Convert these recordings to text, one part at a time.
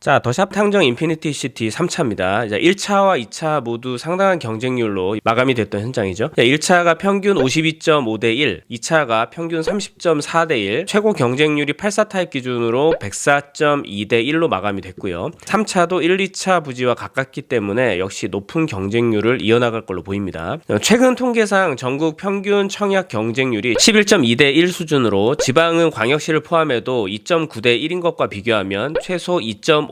자, 더샵 탕정 인피니티 시티 3차입니다. 1차와 2차 모두 상당한 경쟁률로 마감이 됐던 현장이죠. 1차가 평균 52.5대 1, 2차가 평균 30.4대 1, 최고 경쟁률이 84 타입 기준으로 104.2대 1로 마감이 됐고요. 3차도 1, 2차 부지와 가깝기 때문에 역시 높은 경쟁률을 이어나갈 걸로 보입니다. 최근 통계상 전국 평균 청약 경쟁률이 11.2대 1 수준으로 지방은 광역시를 포함해도 2.9대 1인 것과 비교하면 최소 2.5배에서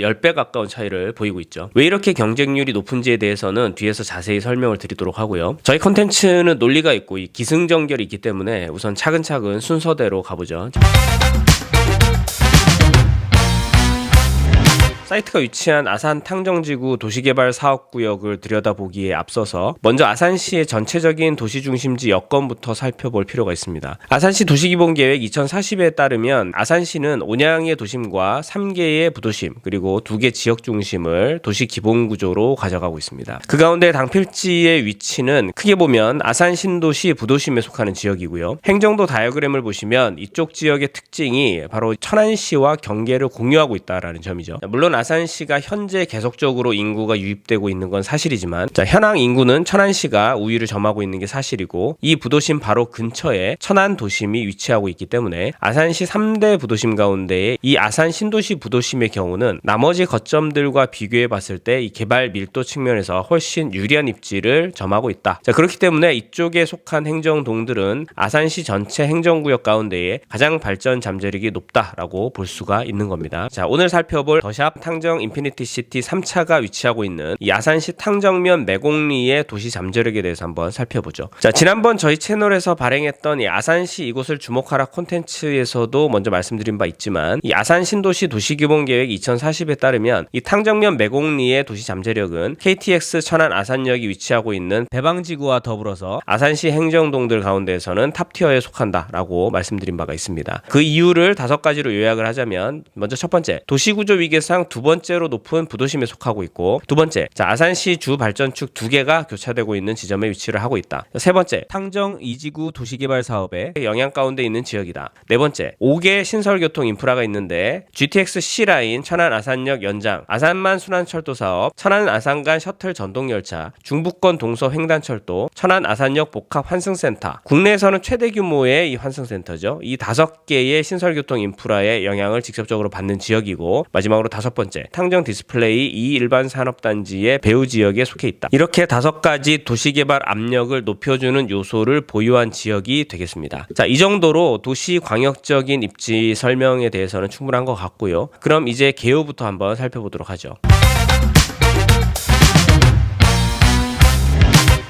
10배 가까운 차이를 보이고 있죠. 왜 이렇게 경쟁률이 높은지에 대해서는 뒤에서 자세히 설명을 드리도록 하고요. 저희 컨텐츠는 논리가 있고 기승전결이 있기 때문에 우선 차근차근 순서대로 가보죠. 사이트가 위치한 아산 탕정지구 도시개발 사업구역을 들여다보기에 앞서서 먼저 아산시의 전체적인 도시중심지 여건부터 살펴볼 필요가 있습니다. 아산시 도시기본계획 2040에 따르면 아산시는 온양의 도심과 3개의 부도심 그리고 2개 지역중심을 도시기본구조로 가져가고 있습니다. 그 가운데 당필지의 위치는 크게 보면 아산 신도시 부도심에 속하는 지역이고요. 행정도 다이어그램을 보시면 이쪽 지역의 특징이 바로 천안시와 경계를 공유하고 있다는 점이죠. 물론 아산시가 현재 계속적으로 인구가 유입되고 있는 건 사실이지만 현황 인구는 천안시가 우위를 점하고 있는 게 사실이고 이 부도심 바로 근처에 천안 도심이 위치하고 있기 때문에 아산시 3대 부도심 가운데 이 아산 신도시 부도심의 경우는 나머지 거점들과 비교해 봤을 때 이 개발 밀도 측면에서 훨씬 유리한 입지를 점하고 있다. 그렇기 때문에 이쪽에 속한 행정동들은 아산시 전체 행정구역 가운데에 가장 발전 잠재력이 높다라고 볼 수가 있는 겁니다. 오늘 살펴볼 더샵 탕정 인피니티 시티 3차가 위치하고 있는 이 아산시 탕정면 매곡리의 도시 잠재력에 대해서 한번 살펴보죠. 지난번 저희 채널에서 발행했던 이 아산시 이곳을 주목하라 콘텐츠에서도 먼저 말씀드린 바 있지만 이 아산 신도시 도시규모계획 2040에 따르면 이 탕정면 매곡리의 도시 잠재력은 KTX 천안 아산역이 위치하고 있는 배방지구와 더불어서 아산시 행정동들 가운데에서는 탑티어에 속한다라고 말씀드린 바가 있습니다. 그 이유를 5가지로 요약을 하자면 먼저 첫 번째, 도시구조 위계상 두 번째로 높은 부도심에 속하고 있고, 두 번째, 아산시 주 발전축 2개가 교차되고 있는 지점에 위치를 하고 있다. 세 번째, 탕정 2지구 도시개발 사업의 영향 가운데 있는 지역이다. 네 번째, 5개 신설교통 인프라가 있는데 GTX C라인 천안 아산역 연장, 아산만 순환철도 사업, 천안 아산간 셔틀 전동열차, 중부권 동서 횡단철도, 천안 아산역 복합 환승센터, 국내에서는 최대 규모의 이 환승센터죠. 이 5개의 신설교통 인프라의 영향을 직접적으로 받는 지역이고, 마지막으로 5번째, 탕정 디스플레이 2 일반 산업단지의 배후 지역에 속해 있다. 이렇게 5가지 도시개발 압력을 높여주는 요소를 보유한 지역이 되겠습니다. 이 정도로 도시 광역적인 입지 설명에 대해서는 충분한 것 같고요. 그럼 이제 개요부터 한번 살펴보도록 하죠.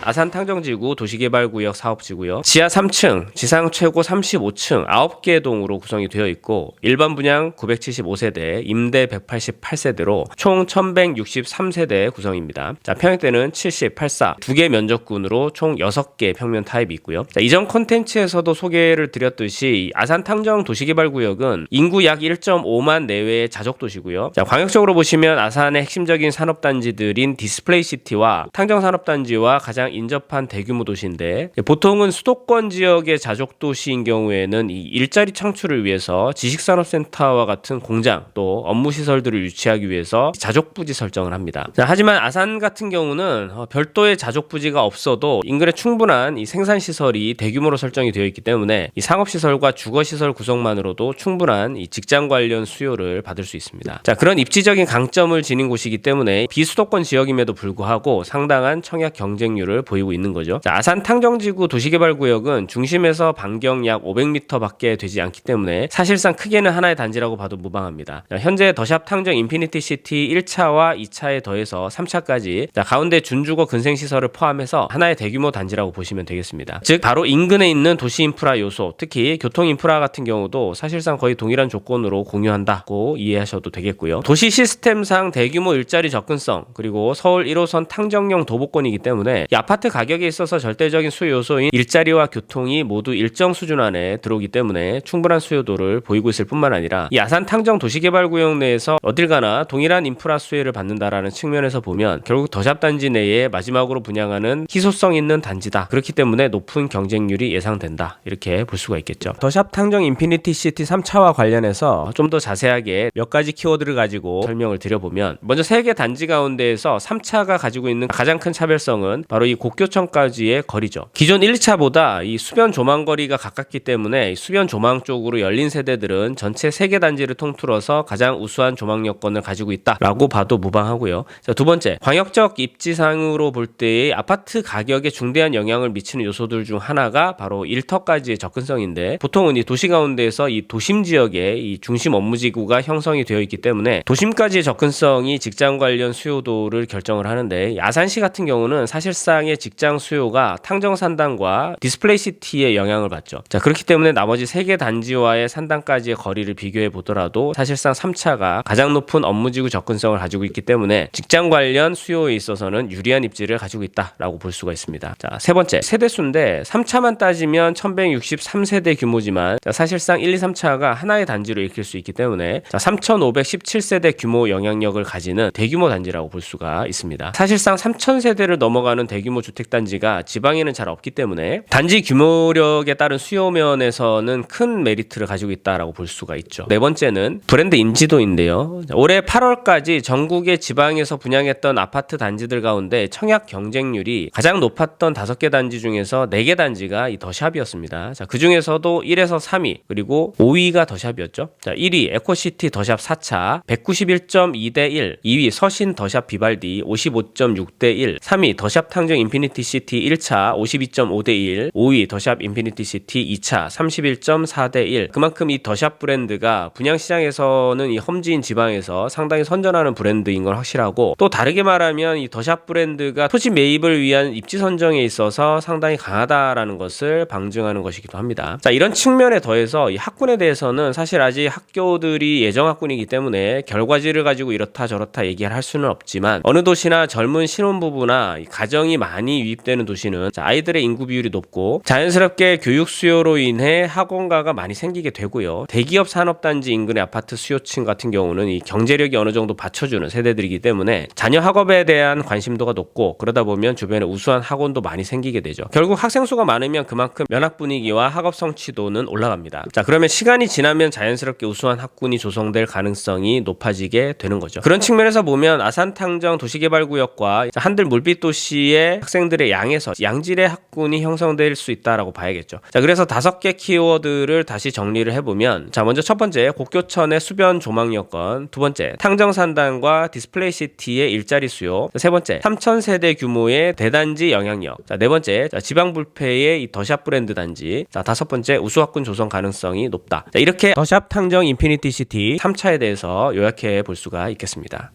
아산 탕정지구 도시개발구역 사업지구요. 지하 3층, 지상 최고 35층 9개 동으로 구성이 되어 있고 일반 분양 975세대, 임대 188세대로 총 1163세대 구성입니다. 평형대는 70, 84, 2개 면적군으로 총 6개 평면 타입이 있고요. 이전 콘텐츠에서도 소개를 드렸듯이 아산 탕정 도시개발구역은 인구 약 1.5만 내외의 자족도시고요. 광역적으로 보시면 아산의 핵심적인 산업단지들인 디스플레이시티와 탕정산업단지와 가장 인접한 대규모 도시인데, 보통은 수도권 지역의 자족도시인 경우에는 이 일자리 창출을 위해서 지식산업센터와 같은 공장 또 업무시설들을 유치하기 위해서 자족부지 설정을 합니다. 하지만 아산 같은 경우는 별도의 자족부지가 없어도 인근에 충분한 이 생산시설이 대규모로 설정이 되어 있기 때문에 이 상업시설과 주거시설 구성만으로도 충분한 이 직장 관련 수요를 받을 수 있습니다. 그런 입지적인 강점을 지닌 곳이기 때문에 비수도권 지역임에도 불구하고 상당한 청약 경쟁률을 보이고 있는 거죠. 아산 탕정지구 도시개발구역은 중심에서 반경 약 500m 밖에 되지 않기 때문에 사실상 크게는 하나의 단지라고 봐도 무방합니다. 현재 더샵 탕정 인피니티 시티 1차와 2차에 더해서 3차까지 가운데 준주거 근생시설을 포함해서 하나의 대규모 단지라고 보시면 되겠습니다. 즉 바로 인근에 있는 도시 인프라 요소, 특히 교통 인프라 같은 경우도 사실상 거의 동일한 조건으로 공유한다고 이해하셔도 되겠고요. 도시 시스템상 대규모 일자리 접근성, 그리고 서울 1호선 탕정용 도보권이기 때문에 이 아파트 아파트 가격에 있어서 절대적인 수요 요소인 일자리와 교통이 모두 일정 수준 안에 들어오기 때문에 충분한 수요도를 보이고 있을 뿐만 아니라 이 아산 탕정 도시개발구역 내에서 어딜 가나 동일한 인프라 수혜를 받는다라는 측면에서 보면 결국 더샵 단지 내에 마지막으로 분양하는 희소성 있는 단지다. 그렇기 때문에 높은 경쟁률이 예상된다. 이렇게 볼 수가 있겠죠. 더샵 탕정 인피니티 시티 3차와 관련해서 좀 더 자세하게 몇 가지 키워드를 가지고 설명을 드려보면, 먼저 세 개 단지 가운데에서 3차가 가지고 있는 가장 큰 차별성은 바로 이 곡교천까지의 거리죠. 기존 1차보다 이 수변 조망 거리가 가깝기 때문에 수변 조망 쪽으로 열린 세대들은 전체 3개 단지를 통틀어서 가장 우수한 조망 여건을 가지고 있다라고 봐도 무방하고요. 자, 두 번째, 광역적 입지상으로 볼 때의 아파트 가격에 중대한 영향을 미치는 요소들 중 하나가 바로 일터까지의 접근성인데, 보통은 이 도시 가운데에서 이 도심 지역에 이 중심 업무지구가 형성이 되어 있기 때문에 도심까지의 접근성이 직장 관련 수요도를 결정을 하는데, 아산시 같은 경우는 사실상의 직장 수요가 탕정 산단과 디스플레이 시티의 영향을 받죠. 자, 그렇기 때문에 나머지 3개 단지와의 산단까지의 거리를 비교해 보더라도 사실상 3차가 가장 높은 업무지구 접근성을 가지고 있기 때문에 직장 관련 수요에 있어서는 유리한 입지를 가지고 있다라고 볼 수가 있습니다. 자, 세 번째, 세대수인데 3차만 따지면 1163세대 규모지만 사실상 1, 2, 3차가 하나의 단지로 읽힐 수 있기 때문에 3517세대 규모 영향력을 가지는 대규모 단지라고 볼 수가 있습니다. 사실상 3000세대를 넘어가는 대규모 주택단지가 지방에는 잘 없기 때문에 단지 규모력에 따른 수요 면에서는 큰 메리트를 가지고 있다라고 볼 수가 있죠. 네 번째는 브랜드 인지도인데요. 올해 8월까지 전국의 지방에서 분양했던 아파트 단지들 가운데 청약 경쟁률이 가장 높았던 5개 단지 중에서 4개 단지가 이 더샵이었습니다. 자, 그 중에서도 1에서 3위, 그리고 5위가 더샵이었죠. 자, 1위 에코시티 더샵 4차 191.2대 1, 2위 서신 더샵 비발디 55.6대 1, 3위 더샵 탕정 인피니티 시티 1차 52.5대 1, 5위 더샵 인피니티 시티 2차 31.4대 1. 그만큼 이 더샵 브랜드가 분양시장에서는 이 험지인 지방에서 상당히 선전하는 브랜드인 건 확실하고, 또 다르게 말하면 이 더샵 브랜드가 토지 매입을 위한 입지 선정에 있어서 상당히 강하다라는 것을 방증하는 것이기도 합니다. 자, 이런 측면에 더해서 이 학군에 대해서는 사실 아직 학교들이 예정 학군이기 때문에 결과지를 가지고 이렇다 저렇다 얘기를 할 수는 없지만, 어느 도시나 젊은 신혼부부나 가정이 많이 유입되는 도시는 아이들의 인구 비율이 높고 자연스럽게 교육 수요로 인해 학원가가 많이 생기게 되고요. 대기업 산업단지 인근의 아파트 수요층 같은 경우는 이 경제력이 어느 정도 받쳐주는 세대들이기 때문에 자녀 학업에 대한 관심도가 높고, 그러다 보면 주변에 우수한 학원도 많이 생기게 되죠. 결국 학생 수가 많으면 그만큼 면학 분위기와 학업 성취도는 올라갑니다. 자, 그러면 시간이 지나면 자연스럽게 우수한 학군이 조성될 가능성이 높아지게 되는 거죠. 그런 측면에서 보면 아산 탕정 도시개발구역과 한들 물빛 도시의 학생들의 양에서 양질의 학군이 형성될 수 있다라고 봐야겠죠. 자, 그래서 5개 키워드를 다시 정리를 해보면, 자, 먼저 첫 번째, 곡교천의 수변 조망 여건. 두 번째, 탕정 산단과 디스플레이 시티의 일자리 수요. 세 번째, 3000세대 규모의 대단지 영향력. 자, 네 번째, 지방 불패의 이 더샵 브랜드 단지. 자, 다섯 번째, 우수 학군 조성 가능성이 높다. 자, 이렇게 더샵 탕정 인피니티 시티 3차에 대해서 요약해 볼 수가 있겠습니다.